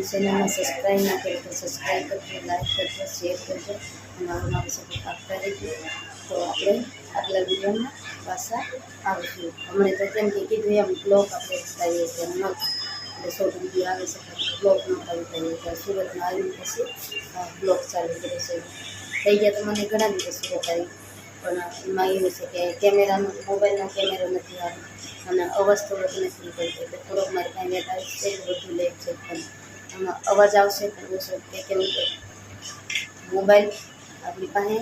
ચેનલને સબસ્ક્રાઈબ ના કરી તો સબસ્ક્રાઈબ કરજો, લાઈક કરજો, શેર કરજો અને અમારો સપોર્ટ આપતા રહેજો. તો આપણે આગલા વિડીયોમાં પાછા આવીશું. હમણાં તો કેમ કે કીધું એમ બ્લોગ આપણે ઉતારીએ તેમ ન એટલે શોર્ટ વિડીયો આવે છે પણ બ્લોગ ન ઉતારીએ ત્યારે સુરતમાં આવીને પછી બ્લોગ ચાલુ કરે છે. થઈ ગયા તો મને ઘણા દિવસ સુરત આવી, પણ એમાં એવું છે કે કેમેરાનો મોબાઈલનો કેમેરો નથી આવ્યો અને અવાજ થોડોક નથી નીકળતો, એટલે થોડોક મારે કાંઈ નેટ આવે છે બધું લે છે, પણ આમાં અવાજ આવશે પણ ઓછો કે કેમ કે મોબાઈલ આપણી પાસે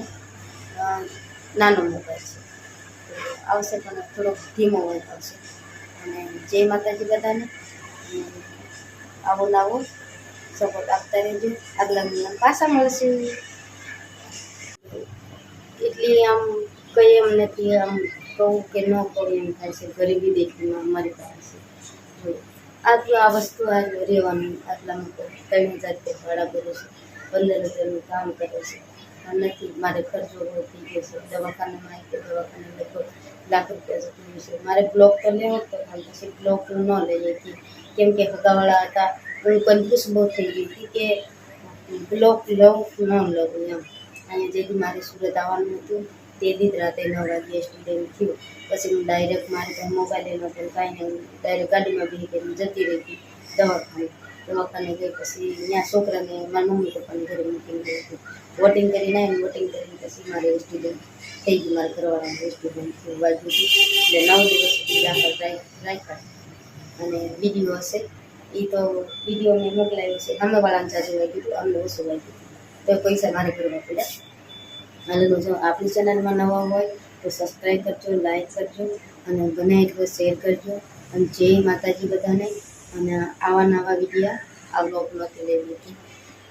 નાનો મોબાઈલ છે આવશે પણ થોડોક ધીમો અવાજ આવશે. અને જય માતાજી બધાને. આવો લાવો સપોર્ટ આપતા રહેજો. આગલા મહિનામાં પાછા મળશું. એટલી આમ કંઈ એમ નથી, આમ કહું કે ન કહું એમ થાય છે. ગરીબી દેખીમાં અમારી પાસે જો આટલું આ વસ્તુ આ રહેવાનું. આટલામાં 3000 રૂપિયા ભાડા ભરે છે, 15,000નું કામ કરે છે. નથી મારે ખર્ચો બહુ થઈ ગયો છે. દવાખાનામાં આવી તો દવાખાને લગભગ લાખ રૂપિયા જેટલું છે. મારે બ્લોક તો લેવો જ પણ પછી બ્લોક ન લઈએ કેમ કે હગાવાળા હતા. હું કન્ફ્યુઝ બહુ થઈ ગઈ હતી કે બ્લોક લઉં ન લઉં એમ. અહીંયા જેથી મારે સુરત આવવાનું હતું તે દી રાતે 9 વાગ્યે સ્ટુડન્ટ થયું. પછી હું ડાયરેક્ટ મારે ત્યાં મોબાઈલ નહોતો કાંઈ નહીં, ડાયરેક્ટ ગાડીમાં બેસી કરીને જતી રહી હતી દવાખાને ગઈ. પછી ત્યાં છોકરાને મારા મમ્મી પપ્પાને ઘરે મૂકીને ગઈ હતી. વોટિંગ કરીને આવીને વોટિંગ કરીને પછી મારે સ્ટુડન્ટ થઈ ગયું. મારા ઘરવાળાને સ્ટુડન્ટ વાગ્યું હતું એટલે 9 દિવસ સુધી દાખલ રાખ્યા. અને વિડીયો હશે એ તો વિડીયોને મોકલાવ્યો છે. સામેવાળાને જાજુ વાગ્યું હતું, અમને ઓછું વાગ્યું તો પૈસા મારે ભરવા પડ્યા. અને જો આપણી ચેનલમાં નવા હોય તો સબસ્ક્રાઈબ કરજો, લાઈક કરજો અને બને એટલું શેર કરજો. અને જય માતાજી બધાને. અને આવા નવા વિડીયા આ બ્લોગમાંથી લેવી હતી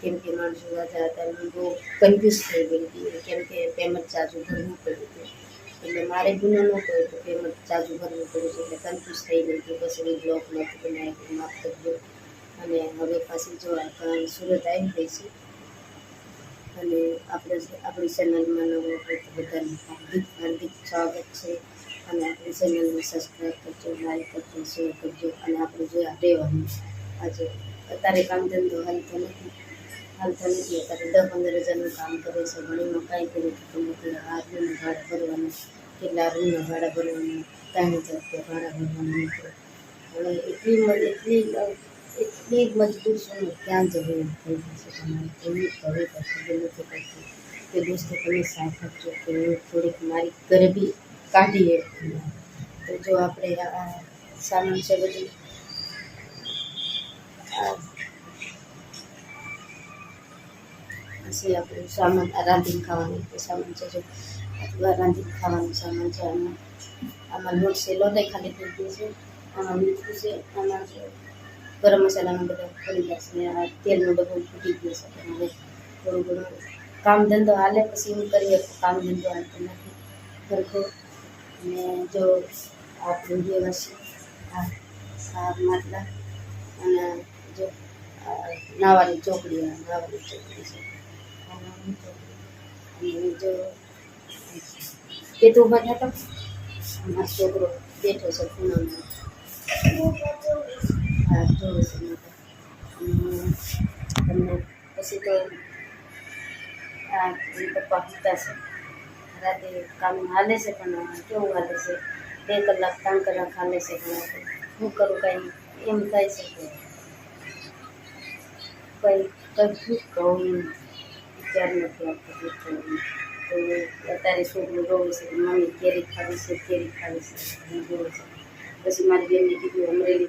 કેમ કે માણસો હતા હું બહુ કન્ફ્યુઝ થઈ ગઈ હતી કેમ કે પેમેન્ટ ચાર્જ ભરવું પડ્યું હતું. એટલે મારે ગુનો ન કર્યો તો પેમેન્ટ ચાર્જ ભરવું પડ્યું છે એટલે કન્ફ્યુઝ થઈ ગઈ હતી. પછી હું બ્લોગ નથી બનાવી, માફ કરજો. અને હવે પાછી જો સુરત આવી ગઈ છે અને આપણી ચેનલમાં નવો હોય તો બધાને હાર્દિક સ્વાગત છે. અને આપણી ચેનલને સબસ્ક્રાઈબ કરજો, લાઈક કરજો, શેર કરજો. અને આપણે જોયા રહેવાનું. આજે અત્યારે કામ ધંધો હાલતો નથી અત્યારે 10-15 હજારનું કામ કરે છે. ઘણીમાં કાંઈ કર્યું તો નથી. આ રૂમના ભાડા ભરવાનું, કેટલા રૂમના ભાડા ભરવાનું, 3000 રૂપિયા ભાડા ભરવાનું નીકળે. હવે એટલી મજબૂર છું ને ક્યાં જવું એમ થઈ જશે તમારે. એવી હવે ખબર નથી પડતી કે દોસ્તો તમે સાથ આપજો કે હું થોડીક મારી ગરીબી કાઢીએ. તો જો આપણે આ સામાન છે બધું પછી આપણું સામાન આ રાંધીને ખાવાનું સામાન છે. જો આ રાંધીને ખાવાનું સામાન છે. આમાં લોટ છે, લોટ ખાલી થઈ ગયો છે. આમાં મીઠું છે, આમાં જો ગરમ મસાલાનો બધા પડી ગયા છે. આ તેલનો ડબ્બો ફૂટી ગયો છે. હવે થોડું ઘણું કામ ધંધો હાલે પછી હું કરીએ. કામ ધંધો હાલતો નથી સરખો. અને જો આપણું વ્યવસ્થિત આ માટલા અને જો નાવાની ચોકડી છે. અને જો કેતું ઉભા થતો મારો છોકરો બેઠો છે ખૂણામાં. હા જોવે છે તમને. પછી તો આ પપ્પા પીતા છે. રાતે કામ હાલે છે પણ કેવું હાલે છે 2 કલાક 3 કલાક હાલે છે. પણ હું કરું કાંઈ એમ થાય છે કે કંઈ કહું વિચાર નથી આવતો. તો અત્યારે છોકરું રોવે છે મમ્મી કેરી ખાવી છે, કેરી ખાવી છે જોવે છે. પછી મારી બેનને કીધું અમરેલી